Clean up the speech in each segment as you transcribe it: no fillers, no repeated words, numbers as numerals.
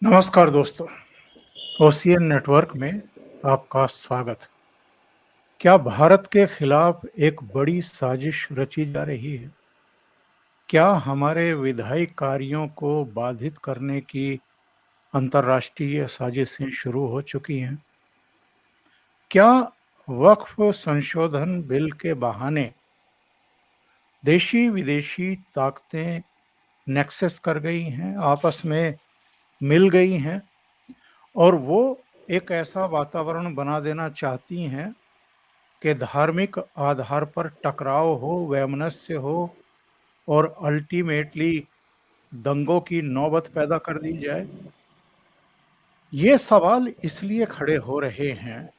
नमस्कार दोस्तों, ocean network में आपका स्वागत। क्या भारत के खिलाफ एक बड़ी साजिश रची जा रही है? क्या हमारे विधायी कार्यों को बाधित करने की अंतर्राष्ट्रीय साजिशें शुरू हो चुकी हैं? क्या वक्फ संशोधन बिल के बहाने देशी विदेशी ताकतें नेक्सस कर गई हैं, आपस में मिल गई हैं और वो एक ऐसा वातावरण बना देना चाहती हैं कि धार्मिक आधार पर टकराव हो, वैमनस्य हो और अल्टीमेटली दंगों की नौबत पैदा कर दी जाए? ये सवाल इसलिए खड़े हो रहे हैं,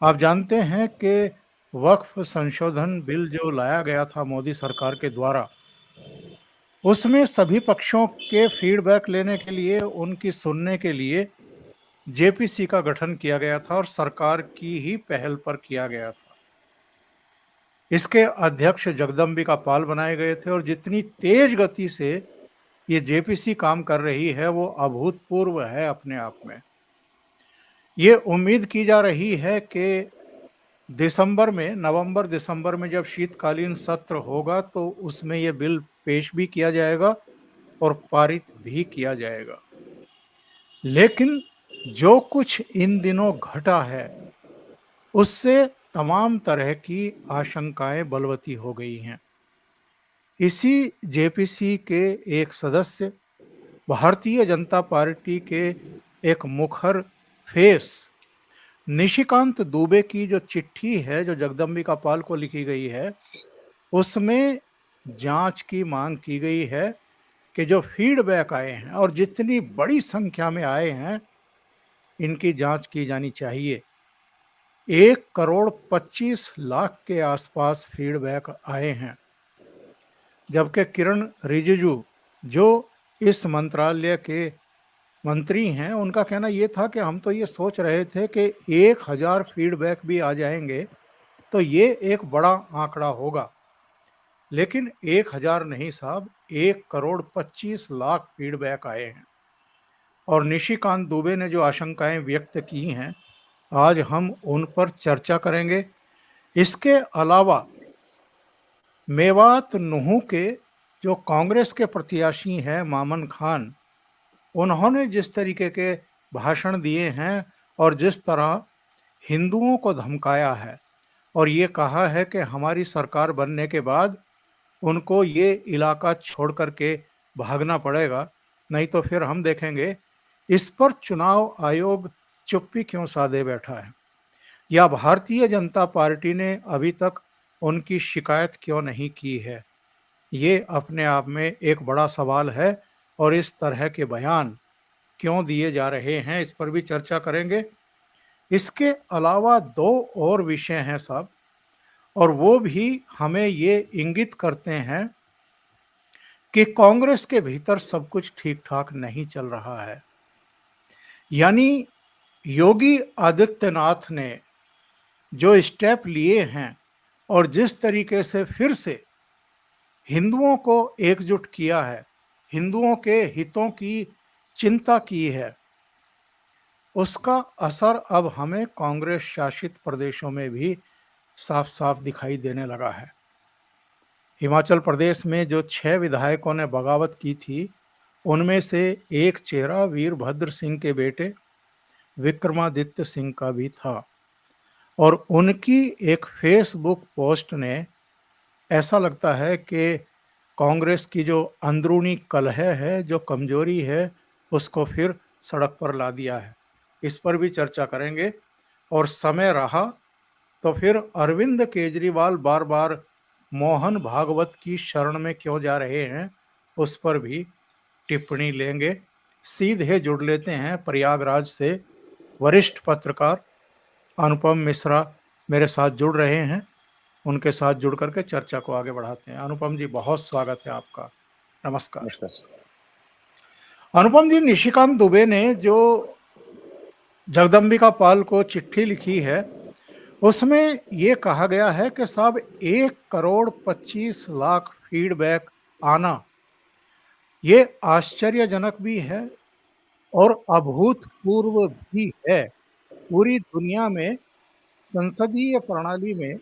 आप जानते हैं कि वक्फ संशोधन बिल जो लाया गया था मोदी सरकार के द्वारा, उसमें सभी पक्षों के फीडबैक लेने के लिए, उनकी सुनने के लिए जेपीसी का गठन किया गया था और सरकार की ही पहल पर किया गया था। इसके अध्यक्ष जगदम्बिका पाल बनाए गए थे और जितनी तेज गति से ये जेपीसी काम कर रही है वो अभूतपूर्व है अपने आप में। ये उम्मीद की जा रही है कि नवंबर-दिसंबर में जब शीतकालीन सत्र होगा तो उसमें ये बिल पेश भी किया जाएगा और पारित भी किया जाएगा। लेकिन जो कुछ इन दिनों घटा है, उससे तमाम तरह की आशंकाएं बलवती हो गई हैं। इसी जेपीसी के एक सदस्य, भारतीय जनता पार्टी के एक मुखर फेस निशिकांत दुबे की जो चिट्ठी है जो जगदम्बिका पाल को लिखी गई है, उसमें जांच की मांग की गई है कि जो फीडबैक आए हैं और जितनी बड़ी संख्या में आए हैं, इनकी जांच की जानी चाहिए। 1,25,00,000 के आसपास फीडबैक आए हैं, जबकि किरण रिजिजू जो इस मंत्रालय के मंत्री हैं, उनका कहना ये था कि हम तो ये सोच रहे थे कि 1,000 फीडबैक भी आ जाएंगे तो ये एक बड़ा आंकड़ा होगा, लेकिन 1,000 नहीं साहब, 1,25,00,000 फीडबैक आए हैं। और निशिकांत दुबे ने जो आशंकाएं व्यक्त की हैं, आज हम उन पर चर्चा करेंगे। इसके अलावा मेवात नूह के जो कांग्रेस के प्रत्याशी हैं मामन खान, उन्होंने जिस तरीके के भाषण दिए हैं और जिस तरह हिंदुओं को धमकाया है और ये कहा है कि हमारी सरकार बनने के बाद उनको ये इलाका छोड़ करके भागना पड़ेगा, नहीं तो फिर हम देखेंगे। इस पर चुनाव आयोग चुप्पी क्यों साधे बैठा है, या भारतीय जनता पार्टी ने अभी तक उनकी शिकायत क्यों नहीं की है? ये अपने आप में एक बड़ा सवाल है और इस तरह के बयान क्यों दिए जा रहे हैं, इस पर भी चर्चा करेंगे। इसके अलावा दो और विषय हैं साहब, और वो भी हमें ये इंगित करते हैं कि कांग्रेस के भीतर सब कुछ ठीक-ठाक नहीं चल रहा है। यानी योगी आदित्यनाथ ने जो स्टेप लिए हैं और जिस तरीके से फिर से हिंदुओं को एकजुट किया है, हिंदुओं के हितों की चिंता की है, उसका असर अब हमें कांग्रेस शासित प्रदेशों में भी साफ-साफ दिखाई देने लगा है। हिमाचल प्रदेश में जो 6 विधायकों ने बगावत की थी, उनमें से एक चेहरा वीरभद्र सिंह के बेटे विक्रमादित्य सिंह का भी था और उनकी एक फेसबुक पोस्ट ने, ऐसा लगता है कि कांग्रेस की जो अंदरूनी कलह है, जो कमजोरी है, उसको फिर सड़क पर ला दिया है। इस पर भी चर्चा करेंगे और समय रहा तो फिर अरविंद केजरीवाल बार-बार मोहन भागवत की शरण में क्यों जा रहे हैं, उस पर भी टिप्पणी लेंगे। सीधे जुड़ लेते हैं प्रयागराज से वरिष्ठ पत्रकार अनुपम मिश्रा मेरे साथ जुड़ रहे हैं। उनके साथ जुड़ करके चर्चा को आगे बढ़ाते हैं। अनुपम जी, बहुत स्वागत है आपका। नमस्कार। नमस्कार। अनुपम जी, निशिकांत दुबे ने जो जगदम्बिका पाल को चिट्ठी लिखी है, उसमें ये कहा गया है कि साहब 1,25,00,000 फीडबैक आना, ये आश्चर्यजनक भी है और अभूतपूर्व भी है। पूरी दुनिया में संसदीय प्रणाली में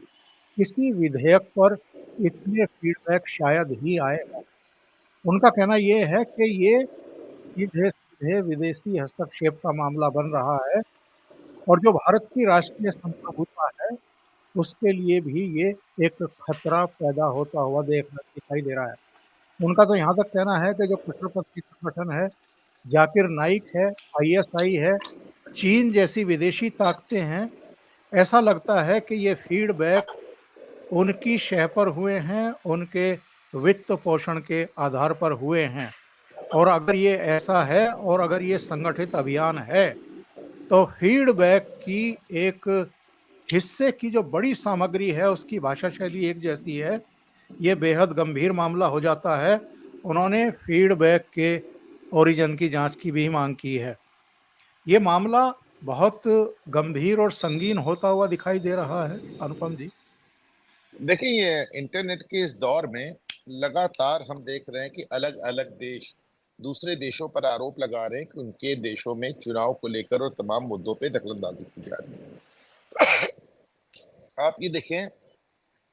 किसी विधेयक पर इतने फीडबैक शायद ही आए हों। उनका कहना ये है कि ये सीधे-सीधे विदेशी हस्तक्षेप का मामला बन रहा है और जो भारत की राष्ट्रीय संप्रभुता है, उसके लिए भी ये एक खतरा पैदा होता हुआ दिखाई दे रहा है। उनका तो यहाँ तक कहना है कि जो कट्टरपंथी संगठन है, जाकिर नाइक है, आईएसआई है, चीन जैसी विदेशी ताकतें हैं, ऐसा लगता है कि ये फीडबैक उनकी शह पर हुए हैं, उनके वित्त पोषण के आधार पर हुए हैं। और अगर ये ऐसा है और अगर ये संगठित अभियान है, तो फीडबैक की एक हिस्से की जो बड़ी सामग्री है, उसकी भाषा शैली एक जैसी है, ये बेहद गंभीर मामला हो जाता है। उन्होंने फीडबैक के ओरिजिन की जांच की भी मांग की है। ये मामला बहुत गंभीर और संगीन होता हुआ दिखाई दे रहा है, अनुपम जी। देखिए, ये इंटरनेट के इस दौर में लगातार हम देख रहे हैं कि अलग अलग देश दूसरे देशों पर आरोप लगा रहे हैं कि उनके देशों में चुनाव को लेकर और तमाम मुद्दों पे दखलंदाजी की जा रही है। आप ये देखें,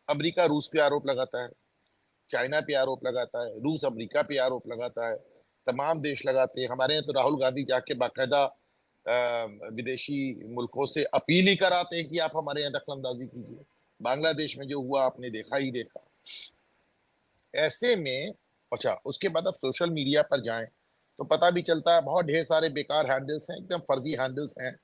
अमेरिका रूस पे आरोप लगाता है, चाइना पे आरोप लगाता है, रूस अमेरिका पे आरोप लगाता है, तमाम देश लगाते हैं। हमारे यहाँ तो राहुल गांधी जाके बाकायदा विदेशी मुल्कों से अपील ही कराते हैं कि आप हमारे यहाँ दखलंदाजी कीजिए। बांग्लादेश में जो हुआ आपने देखा ही देखा। ऐसे में अच्छा, उसके बाद आप सोशल मीडिया पर जाएं तो पता भी चलता है बहुत ढेर सारे बेकार हैंडल्स हैं, एकदम फर्जी हैंडल्स हैं,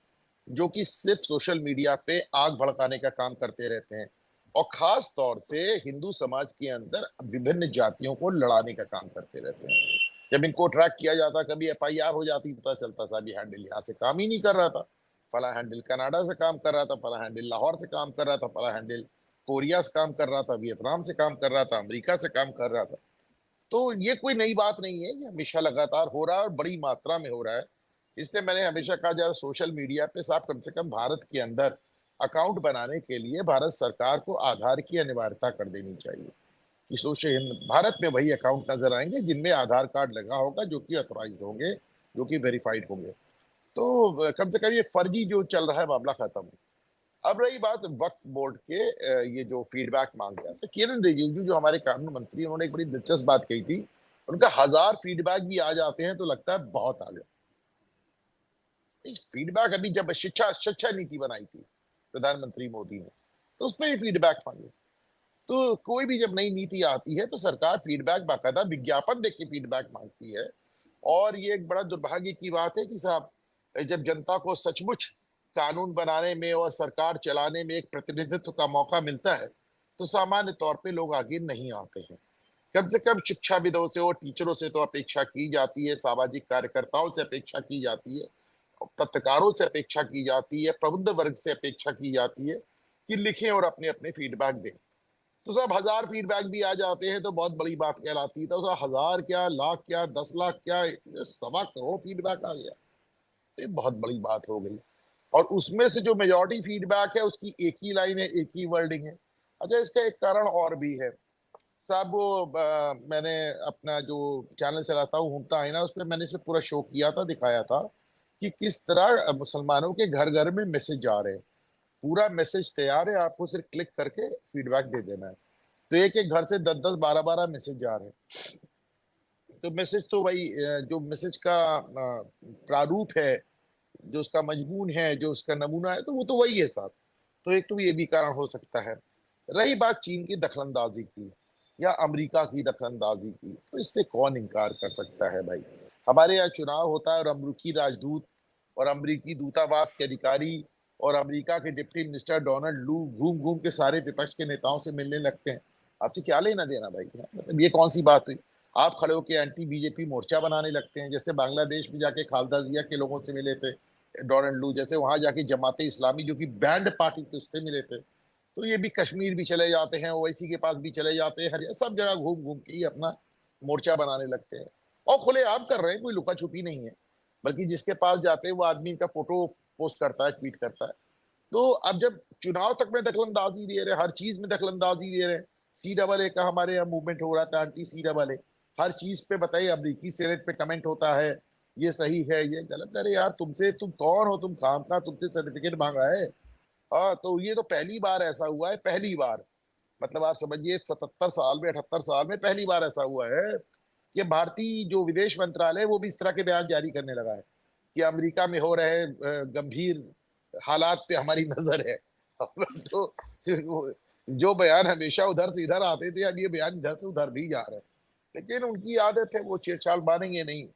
जो कि सिर्फ सोशल मीडिया पे आग भड़काने का काम करते रहते हैं और खास तौर से हिंदू समाज के अंदर विभिन्न जातियों को लड़ाने का काम करते रहते हैं। जब इनको ट्रैक किया जाता, कभी एफआईआर हो जाती, पता चलता साहब ये हैंडल यहाँ से काम ही नहीं कर रहा था, फला हैंडल कनाडा से काम कर रहा था, फला हैंडल लाहौर से काम कर रहा था, फला हैंडल कोरिया से काम कर रहा था, वियतनाम से काम कर रहा था, अमेरिका से काम कर रहा था। तो ये कोई नई बात नहीं है, ये हमेशा लगातार हो रहा है और बड़ी मात्रा में हो रहा है। इसलिए मैंने हमेशा कहा जाए सोशल मीडिया पे साहब कम से कम भारत के अंदर अकाउंट बनाने के लिए भारत सरकार को आधार की अनिवार्यता कर देनी चाहिए कि सोशल भारत में वही अकाउंट नजर आएंगे जिनमें आधार कार्ड लगा होगा, जो कि ऑथोराइज्ड होंगे, जो कि वेरीफाइड होंगे। तो कम से कम ये फर्जी जो चल रहा है मामला खत्म हो। अब रही बात वक्फ बोर्ड के ये जो फीडबैक मांग रहे थे, किरण रिजिजू जो हमारे कानून मंत्री, उन्होंने एक बड़ी दिलचस्प बात कही थी। उनका 1000 फीडबैक भी आ जाते हैं तो लगता है बहुत आ गया। फीडबैक अभी जब शिक्षा शिक्षा नीति बनाई थी प्रधानमंत्री मोदी ने, तो उसमें भी फीडबैक मांगे। तो कोई भी जब नई नीति आती है तो सरकार फीडबैक बाकायदा विज्ञापन देख के फीडबैक मांगती है। और ये एक बड़ा दुर्भाग्य की बात है कि साहब जब जनता को सचमुच कानून बनाने में और सरकार चलाने में एक प्रतिनिधित्व का मौका मिलता है तो सामान्य तौर पे लोग आगे नहीं आते हैं। कम से कम शिक्षाविदों से और टीचरों से तो अपेक्षा की जाती है, सामाजिक कार्यकर्ताओं से अपेक्षा की जाती है, पत्रकारों से अपेक्षा की जाती है, प्रबुद्ध वर्ग से अपेक्षा की जाती है कि लिखें और अपने अपने फीडबैक दें। तो साहब 1000 फीडबैक भी आ जाते हैं तो बहुत बड़ी बात कहलाती है। तो साहब 1000 क्या, लाख क्या, 10 लाख क्या, 1.25 करोड़ फीडबैक आ गया, तो ये बहुत बड़ी बात हो गई। और उसमें से जो मेजॉरिटी फीडबैक है उसकी एक ही लाइन है, एक ही वर्डिंग है। अच्छा, इसका एक कारण और भी है साहब। वो मैंने अपना जो चैनल चलाता हूँ घूमता है ना, उसमें मैंने इसे पूरा शो किया था, दिखाया था कि किस तरह मुसलमानों के घर घर में मैसेज जा रहे हैं। पूरा मैसेज तैयार है, आपको सिर्फ क्लिक करके फीडबैक दे देना है। तो एक एक घर से 10-10, 12-12 मैसेज जा रहे हैं। तो मैसेज तो भाई जो मैसेज का प्रारूप है, जो उसका मजमून है, जो उसका नमूना है, तो वो तो वही है साहब। तो एक तो ये भी कारण हो सकता है। रही बात चीन की दखलंदाजी की या अमेरिका की दखलंदाजी की, तो इससे कौन इनकार कर सकता है भाई। हमारे यहाँ चुनाव होता है और अमरीकी राजदूत और अमरीकी दूतावास के अधिकारी और अमेरिका के डिप्टी मिनिस्टर डोनाल्ड लू घूम घूम के सारे विपक्ष के नेताओं से मिलने लगते हैं। आपसे क्या लेना देना भाई, मतलब ये कौन सी बात हुई। आप खड़े होकर एंटी बीजेपी मोर्चा बनाने लगते हैं, जैसे बांग्लादेश में जाके खालदा जिया के लोगों से मिले थे डोनाल्ड लू, जैसे वहां जाके जमाते इस्लामी जो कि बैंड पार्टी थी उससे मिले थे। तो ये भी कश्मीर भी चले जाते हैं, ओवैसी के पास भी चले जाते हैं, हर सब जगह घूम घूम के ही अपना मोर्चा बनाने लगते हैं। और खुले आप कर रहे हैं, कोई लुका छुपी नहीं है, बल्कि जिसके पास जाते हैं वो आदमी का फोटो पोस्ट करता है, ट्वीट करता है। तो अब जब चुनाव तक में दखलंदाजी दे रहे, हर चीज में दखलंदाजी दे रहे, C AA का हमारे यहाँ मूवमेंट हो रहा था, एंटी C AA, हर चीज पे बताइए, अमरीकी सेनेट पे कमेंट होता है, ये सही है, ये गलत है। अरे यार, तुम कौन हो, तुम काम का, तुमसे सर्टिफिकेट मांगा है? हाँ, तो ये तो पहली बार ऐसा हुआ है, पहली बार। मतलब आप समझिए 77 साल में, 78 साल में पहली बार ऐसा हुआ है कि भारतीय जो विदेश मंत्रालय है वो भी इस तरह के बयान जारी करने लगा है कि अमेरिका में हो रहे गंभीर हालात पे हमारी नजर है। और तो जो बयान हमेशा उधर से इधर आते थे, अब ये बयान इधर से उधर भी जा रहे हैं। लेकिन उनकी आदत है, वो छेड़छाड़ मानेंगे नहीं।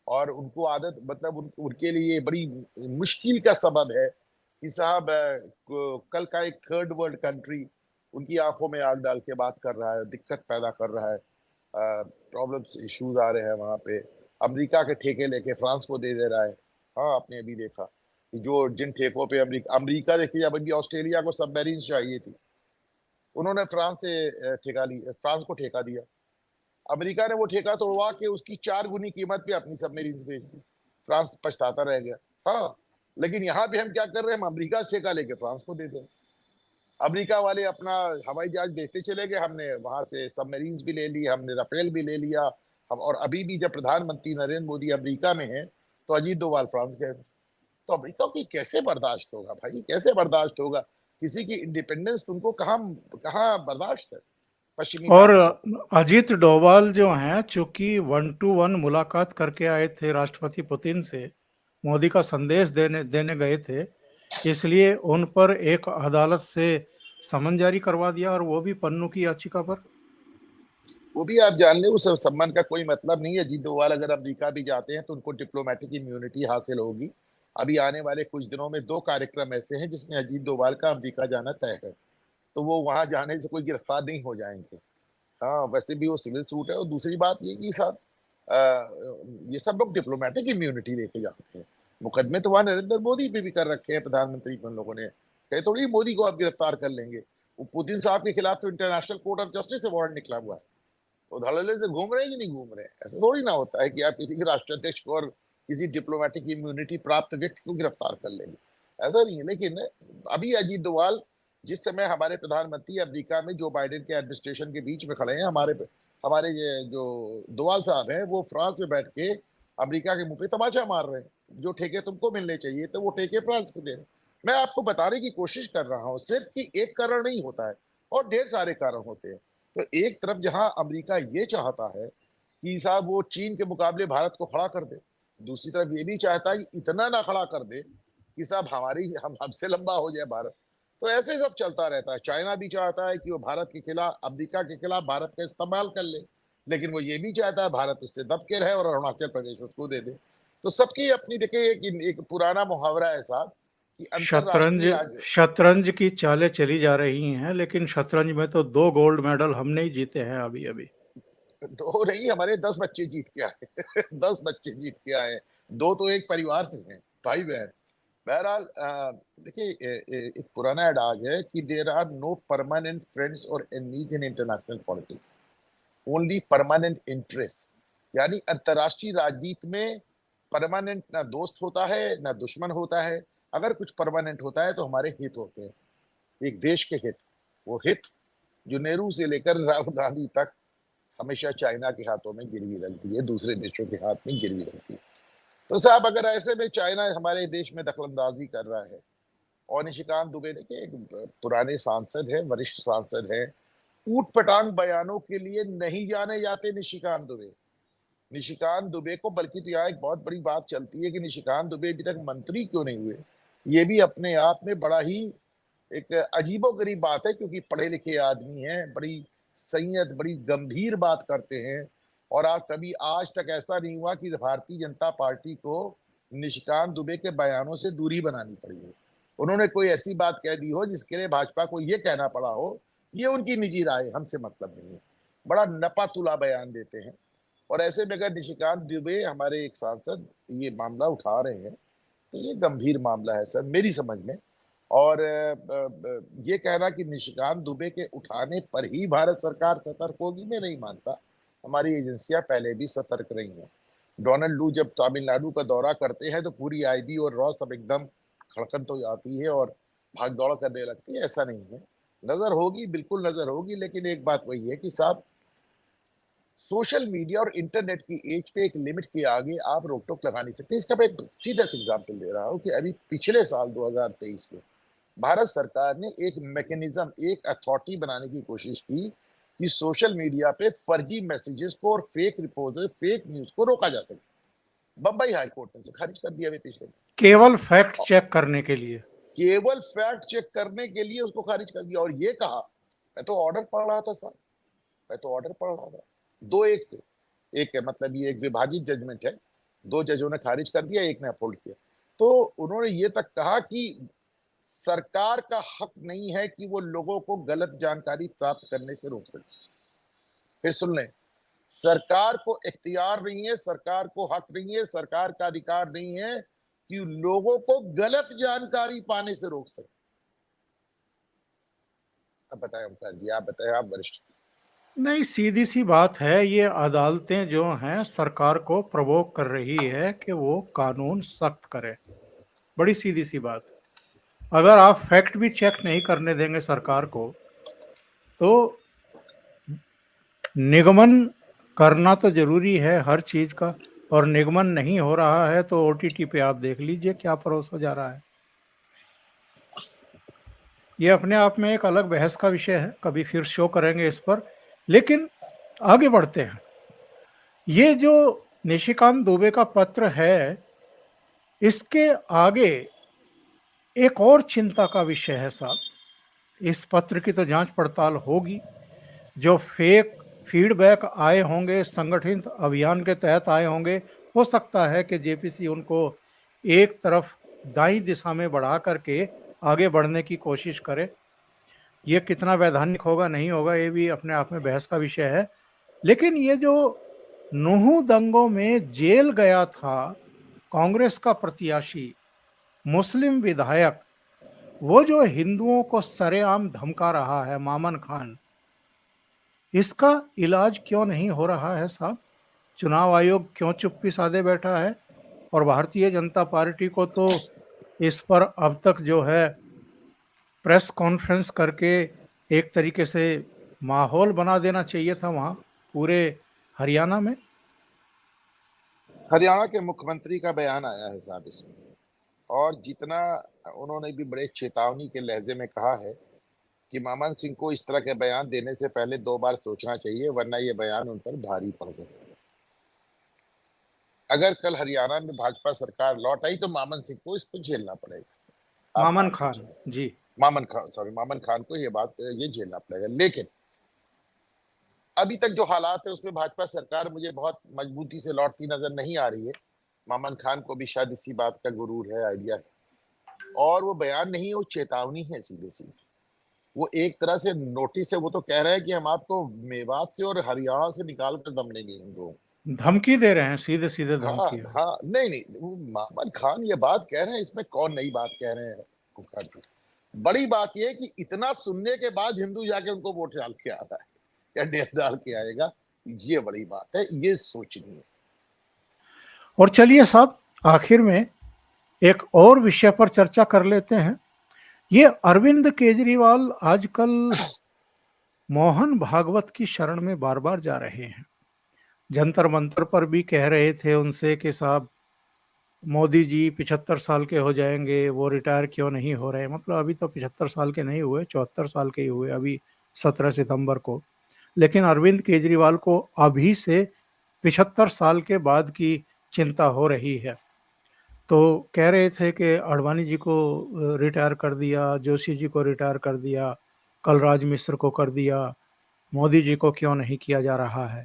और उनको आदत, मतलब उनके लिए बड़ी मुश्किल का सबब है कि साहब कल का एक थर्ड वर्ल्ड कंट्री उनकी आंखों में आग डाल के बात कर रहा है, दिक्कत पैदा कर रहा है, प्रॉब्लम्स इश्यूज आ रहे हैं वहां पे। अमेरिका के ठेके लेके फ्रांस को दे दे रहा है। हाँ, आपने अभी देखा कि जो जिन ठेकों पे अमेरिका अमेरिका देखिए, अब अभी ऑस्ट्रेलिया को सबमरीन चाहिए थी, उन्होंने फ्रांस से फ्रांस को ठेका दिया। अमेरिका ने वो ठेका तोड़वा के उसकी 4 गुनी कीमत पे अपनी सबमरीन बेच दी। फ्रांस पछताता रह गया। हाँ, लेकिन यहाँ पे हम क्या कर रहे हैं, हम अमेरिका से ठेका लेके फ्रांस को दे दे। अमेरिका वाले अपना हवाई जहाज बेचते चले गए, हमने वहां से सबमरीन्स भी ले ली, हमने राफेल भी ले लिया। हम और अभी भी जब प्रधानमंत्री नरेंद्र मोदी अमेरिका में है, तो अजीत डोभाल फ्रांस गए। तो अमेरिका की कैसे बर्दाश्त होगा भाई, कैसे बर्दाश्त होगा? किसी की इंडिपेंडेंस तुमको कहाँ कहाँ बर्दाश्त है पश्चिमी और ताकतों को? अजीत डोभाल जो हैं, चूंकि 1-to-1 मुलाकात करके आए थे राष्ट्रपति पुतिन से, मोदी का संदेश देने देने गए थे, इसलिए उन पर एक अदालत से समन जारी करवा दिया, और वो भी पन्नू की याचिका पर। वो भी आप जान ले, उस सम्मान का कोई मतलब नहीं है। अजीत डोभाल अगर अमेरिका भी जाते हैं तो उनको डिप्लोमेटिक इम्यूनिटी हासिल होगी। अभी आने वाले कुछ दिनों में 2 कार्यक्रम ऐसे हैं जिसमें अजीत डोभाल का अमेरिका जाना तय है। तो वो वहां जाने से कोई गिरफ्तार नहीं हो जाएंगे। हाँ, वैसे भी वो सिविल सूट है। और दूसरी बात ये कि साहब, ये सब लोग डिप्लोमेटिक इम्यूनिटी लेके जाते हैं। मुकदमे तो वहां नरेंद्र मोदी पे भी कर रखे हैं प्रधानमंत्री को उन लोगों ने। कहे थोड़ी मोदी को आप गिरफ्तार कर लेंगे। वो पुतिन साहब के खिलाफ तो इंटरनेशनल कोर्ट ऑफ जस्टिस से वारंट निकला हुआ है। वो धड़ल्ले से घूम रहे हैं कि नहीं घूम रहे हैं? ऐसा थोड़ी ना होता है कि आप किसी के राष्ट्राध्यक्ष को और किसी डिप्लोमेटिक इम्यूनिटी प्राप्त व्यक्ति को गिरफ्तार कर लेंगे। ऐसा नहीं है। लेकिन अभी अजीत डोभाल जिस समय हमारे प्रधानमंत्री अमेरिका में जो बाइडेन के एडमिनिस्ट्रेशन के बीच में खड़े हैं, हमारे हमारे ये जो डोभाल साहब हैं, वो फ्रांस में बैठ के अमेरिका के मुंह पे तमाचा मार रहे हैं। जो ठेके तुमको मिलने चाहिए तो वो ठेके फ्रांस को दे रहे हैं। मैं आपको बताने की कोशिश कर रहा हूँ सिर्फ कि एक कारण नहीं होता है, और ढेर सारे कारण होते हैं। तो एक तरफ जहां अमेरिका ये चाहता है कि साहब वो चीन के मुकाबले भारत को खड़ा कर दे, दूसरी तरफ ये भी चाहता है कि इतना ना खड़ा कर दे कि साहब हम हमसे लंबा हो जाए भारत। तो ऐसे सब चलता रहता है। चाइना भी चाहता है कि वो भारत के खिलाफ, अमेरिका के खिलाफ भारत का इस्तेमाल कर ले, लेकिन वो ये भी चाहता है भारत उससे दब के रहे और अरुणाचल प्रदेश उसको दे दे। तो सबकी अपनी देखिए, एक पुराना मुहावरा है साहब कि शतरंज अंतरराष्ट्रीय राज। शतरंज की चालें चली जा रही हैं, लेकिन शतरंज में तो 2 गोल्ड मेडल हमने ही जीते हैं अभी अभी। दो नहीं, हमारे 10 बच्चे जीत के आए। 10 बच्चे जीत के आए। दो तो एक परिवार से हैं, भाई बहन। बहरहाल देखिए, एक पुराना एडाज है कि there are no permanent friends और enemies in international politics, only permanent interest. यानी अंतरराष्ट्रीय राजनीति में परमानेंट ना दोस्त होता है ना दुश्मन होता है। अगर कुछ परमानेंट होता है तो हमारे हित होते हैं, एक देश के हित। वो हित जो नेहरू से लेकर राहुल गांधी तक हमेशा चाइना के हाथों में गिरवी रहती है, दूसरे देशों के हाथ में गिरवी रहती है। तो साहब, अगर ऐसे में चाइना हमारे देश में दखलंदाजी कर रहा है, और निशिकांत दुबे देखिए एक पुराने सांसद है, वरिष्ठ सांसद है, ऊट पटांग बयानों के लिए नहीं जाने जाते निशिकांत दुबे। निशिकांत दुबे को, बल्कि तो यहाँ एक बहुत बड़ी बात चलती है कि निशिकांत दुबे अभी तक मंत्री क्यों नहीं हुए। ये भी अपने आप में बड़ा ही एक अजीबोगरीब बात है, क्योंकि पढ़े लिखे आदमी हैं, बड़ी संयत, बड़ी गंभीर बात करते हैं। और आज कभी आज तक ऐसा नहीं हुआ कि भारतीय जनता पार्टी को निशिकांत दुबे के बयानों से दूरी बनानी पड़ी हो। उन्होंने कोई ऐसी बात कह दी हो जिसके लिए भाजपा को ये कहना पड़ा हो, ये उनकी निजी राय, हमसे मतलब नहीं है। बड़ा नपा तुला बयान देते हैं। और ऐसे में अगर निशिकांत दुबे, हमारे एक सांसद, ये मामला उठा रहे हैं, तो ये गंभीर मामला है सर मेरी समझ में। और ये कहना कि निशिकांत दुबे के उठाने पर ही भारत सरकार सतर्क होगी, मैं नहीं मानता। हमारी एजेंसियां पहले भी सतर्क रही हैं। डोनाल्ड लू जब तमिलनाडु का दौरा करते हैं तो पूरी आईबी और रॉ सब एकदम खड़कन तो जाती है और भाग दौड़ करने लगती है। ऐसा नहीं है, नजर होगी, बिल्कुल नजर होगी। लेकिन एक बात वही है कि साहब, सोशल मीडिया और इंटरनेट की एज पे एक लिमिट के आगे आप रोक-टोक लगा नहीं सकते। इसका मैं एक सीधा-सा एग्ज़ाम्पल दे रहा हूँ कि अभी पिछले साल 2023 में भारत सरकार ने एक मैकेनिज़्म, एक अथॉरिटी बनाने की कोशिश की कि सोशल मीडिया पे फर्जी मैसेजेस को और फेक रिपोर्ट, फेक न्यूज़ को रोका जा सके। बम्बई हाई कोर्ट ने इसे खारिज कर दिया अभी पिछले केवल फैक्ट चेक करने के लिए। केवल फैक्ट चेक करने के लिए उसको खारिज कर दिया और ये कहा, मैं तो ऑर्डर पढ़ रहा था साहब, मैं तो ऑर्डर पढ़ रहा था। 2-1 से। एक है मतलब ये एक विभाजित जजमेंट है। 2 जजों ने खारिज कर दिया, 1 ने अपहोल्ड किया। तो उन्होंने ये तक कहा कि सरकार का हक नहीं है कि वो लोगों को गलत जानकारी प्राप्त करने से रोक सके। फिर सुन लें, सरकार को इख्तियार नहीं है, सरकार को हक नहीं है, सरकार का अधिकार नहीं है कि लोगों को गलत जानकारी पाने से रोक सके। अब बताएं ओमकार जी, आप बताएं, आप वरिष्ठ। नहीं, सीधी सी बात है, ये अदालतें जो हैं सरकार को प्रवोक कर रही है कि वो कानून सख्त करे। बड़ी सीधी सी बात है। अगर आप फैक्ट भी चेक नहीं करने देंगे सरकार को, तो निगमन करना तो जरूरी है हर चीज का, और निगमन नहीं हो रहा है तो ओटीटी पे आप देख लीजिए क्या परोसा जा रहा है। ये अपने आप में एक अलग बहस का विषय है, कभी फिर शो करेंगे इस पर। लेकिन आगे बढ़ते हैं। ये जो निशिकांत दुबे का पत्र है, इसके आगे एक और चिंता का विषय है साहब। इस पत्र की तो जांच पड़ताल होगी, जो फेक फीडबैक आए होंगे, संगठित अभियान के तहत आए होंगे, हो सकता है कि जेपीसी उनको एक तरफ दाई दिशा में बढ़ा करके आगे बढ़ने की कोशिश करे। ये कितना वैधानिक होगा नहीं होगा, ये भी अपने आप में बहस का विषय है। लेकिन ये जो नूह दंगों में जेल गया था कांग्रेस का प्रत्याशी, मुस्लिम विधायक, वो जो हिंदुओं को सरेआम धमका रहा है, मामन खान, इसका इलाज क्यों नहीं हो रहा है साहब? चुनाव आयोग क्यों चुप्पी साधे बैठा है? और भारतीय जनता पार्टी को तो इस पर अब तक जो है प्रेस कॉन्फ्रेंस करके एक तरीके से माहौल बना देना चाहिए था वहां पूरे हरियाणा में। हरियाणा के मुख्यमंत्री का बयान आया है साहब इसमें, और जितना उन्होंने भी बड़े चेतावनी के लहजे में कहा है कि मामन सिंह को इस तरह के बयान देने से पहले 2 बार सोचना चाहिए, वरना ये बयान उन पर भारी पड़ सकता है। अगर कल हरियाणा में भाजपा सरकार लौट आई तो मामन सिंह को इसको झेलना पड़ेगा। आप मामन मान खान लीजिए, जी। मामन खान को ये झेलना पड़ेगा। लेकिन अभी तक जो हालात है उसमें भाजपा सरकार मुझे बहुत मजबूती से लौटती नजर नहीं आ रही है। मामन खान को भी शायद इसी बात का गुरूर है, आइडिया है। और वो बयान नहीं है, वो चेतावनी है सीधे सीधे। वो एक तरह से नोटिस है, वो तो कह रहे हैं कि हम आपको मेवात से और हरियाणा से निकाल कर दम लेंगे हिंदुओं। धमकी दे रहे हैं, सीधे सीधे हाँ, धमकी है। हाँ, नहीं, नहीं, वो मामन खान ये बात कह रहे हैं, इसमें कौन नई बात कह रहे हैं ओंकार जी। बड़ी बात ये है कि इतना सुनने के बाद हिंदू जाके उनको वोट डाल के आता है या डेर डाल के आएगा, ये बड़ी बात है, ये सोचनी है। और चलिए साहब, आखिर में एक और विषय पर चर्चा कर लेते हैं। ये अरविंद केजरीवाल आजकल मोहन भागवत की शरण में बार बार जा रहे हैं। जंतर मंतर पर भी कह रहे थे उनसे कि साहब मोदी जी 75 साल के हो जाएंगे, वो रिटायर क्यों नहीं हो रहे। मतलब अभी तो 75 साल के नहीं हुए, 74 साल के ही हुए अभी 17 सितंबर को। लेकिन अरविंद केजरीवाल को अभी से 75 साल के बाद की चिंता हो रही है। तो कह रहे थे कि आडवाणी जी को रिटायर कर दिया, जोशी जी को रिटायर कर दिया, कलराज मिश्र को कर दिया, मोदी जी को क्यों नहीं किया जा रहा है।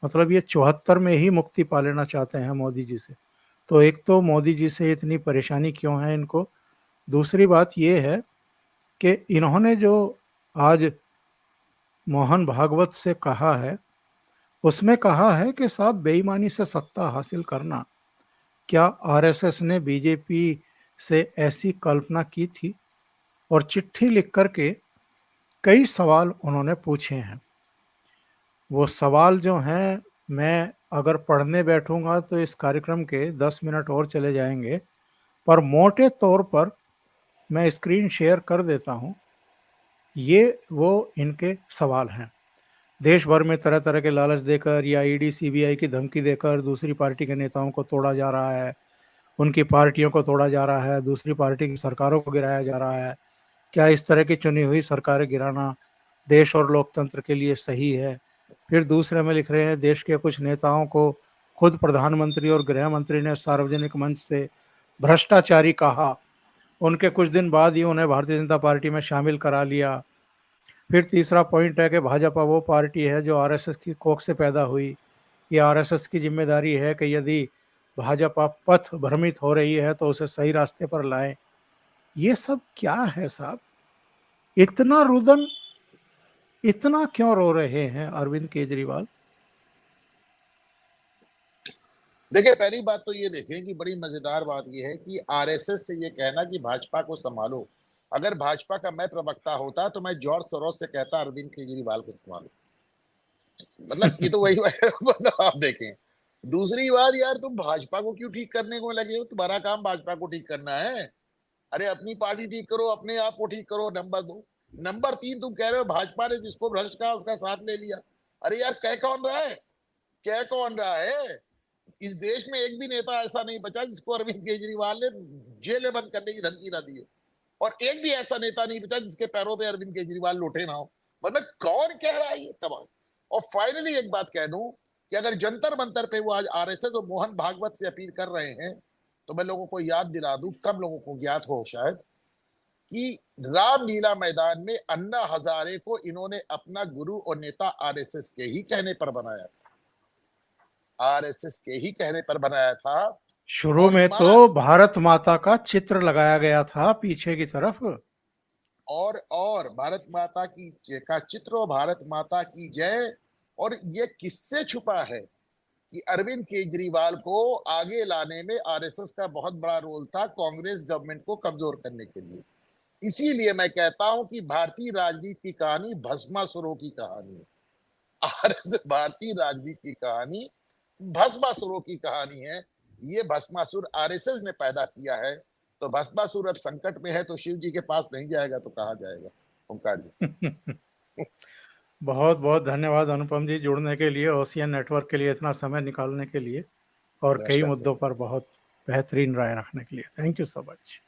मतलब ये 74 में ही मुक्ति पा लेना चाहते हैं मोदी जी से। तो एक तो मोदी जी से इतनी परेशानी क्यों है इनको। दूसरी बात ये है कि इन्होंने जो आज मोहन भागवत से कहा है, उसमें कहा है कि साहब बेईमानी से सत्ता हासिल करना, क्या आरएसएस ने बीजेपी से ऐसी कल्पना की थी। और चिट्ठी लिख करके कई सवाल उन्होंने पूछे हैं। वो सवाल जो हैं, मैं अगर पढ़ने बैठूंगा तो इस कार्यक्रम के 10 मिनट और चले जाएंगे, पर मोटे तौर पर मैं स्क्रीन शेयर कर देता हूं। ये वो इनके सवाल हैं। देश भर में तरह तरह के लालच देकर या ईडी सीबीआई की धमकी देकर दूसरी पार्टी के नेताओं को तोड़ा जा रहा है, उनकी पार्टियों को तोड़ा जा रहा है, दूसरी पार्टी की सरकारों को गिराया जा रहा है। क्या इस तरह की चुनी हुई सरकारें गिराना देश और लोकतंत्र के लिए सही है? फिर दूसरे में लिख रहे हैं, देश के कुछ नेताओं को खुद प्रधानमंत्री और गृह मंत्री ने सार्वजनिक मंच से भ्रष्टाचारी कहा। उनके कुछ दिन बाद ही उन्हें भारतीय जनता पार्टी में शामिल करा लिया। फिर तीसरा पॉइंट है कि भाजपा वो पार्टी है जो आरएसएस की कोख से पैदा हुई। ये आरएसएस की जिम्मेदारी है कि यदि भाजपा पथ भ्रमित हो रही है तो उसे सही रास्ते पर लाएं। ये सब क्या है साहब? इतना रुदन, इतना क्यों रो रहे हैं अरविंद केजरीवाल? देखिए, पहली बात तो ये देखें कि बड़ी मजेदार बात ये है कि आरएसएस से ये कहना कि भाजपा को संभालो, अगर भाजपा का मैं प्रवक्ता होता तो मैं जॉर्ज सोरोस से कहता अरविंद केजरीवाल को संभालो। मतलब ये तो वही मतलब आप देखें। दूसरी बात, यार तुम भाजपा को क्यों ठीक करने को लगे हो? तुम्हारा काम भाजपा को ठीक करना है। अरे अपनी पार्टी ठीक करो, अपने आप को ठीक करो, नंबर 2। नंबर 3, तुम कह रहे हो भाजपा ने जिसको भ्रष्ट कहा उसका साथ ले लिया। अरे यार, कह कौन रहा है? कह कौन रहा है? इस देश में एक भी नेता ऐसा नहीं बचा जिसको अरविंद केजरीवाल ने जेल में बंद करने की धमकी ना दी हो, और एक भी ऐसा नेता नहीं बचा जिसके पैरों पे अरविंद केजरीवाल लोटे ना हो। मतलब कौन कह रहा है ये तमाम? और फाइनली एक बात कह दूं कि अगर जंतर मंतर पे वो आज आरएसएस और मोहन भागवत से अपील कर रहे हैं, तो मैं लोगों को याद दिला दूं, कम लोगों को ज्ञात हो शायद, कि रामलीला मैदान में अन्ना हजारे को इन्होंने अपना गुरु और नेता आरएसएस के ही कहने पर बनाया था। आरएसएस के ही कहने पर बनाया था। शुरू और में माना, तो भारत माता का चित्र लगाया गया था पीछे की तरफ। और भारत माता की का चित्र और भारत माता की जय। और ये किससे छुपा है कि अरविंद केजरीवाल को आगे लाने में आरएसएस का बहुत बड़ा रोल था, कांग्रेस गवर्नमेंट को कमजोर करने के लिए। इसीलिए मैं कहता हूं कि भारतीय राजनीति की कहानी भस्मासुरों की कहानी है। आरएसएस भारतीय राजनीति की कहानी भस्मासुरों की कहानी है। ये भस्मासुर आरएसएस ने पैदा किया है। तो भस्मासुर अब संकट में है तो शिव जी के पास नहीं जाएगा तो कहां जाएगा? ओंकार जी। बहुत बहुत धन्यवाद अनुपम जी, जुड़ने के लिए, ओशियन नेटवर्क के लिए इतना समय निकालने के लिए, और कई नमस्कार मुद्दों सर। पर बहुत बेहतरीन राय रखने के लिए। Thank you so much.